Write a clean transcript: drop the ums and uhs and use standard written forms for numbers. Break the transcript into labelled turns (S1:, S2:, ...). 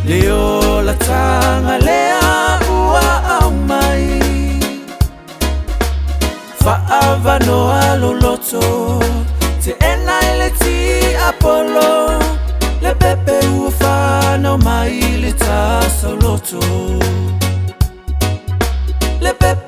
S1: Leo la tanga lea ua au mai Fa'ava no aloloto Te ena ele ti Apollo Le pepe ufa no mai le ta soloto Le pepe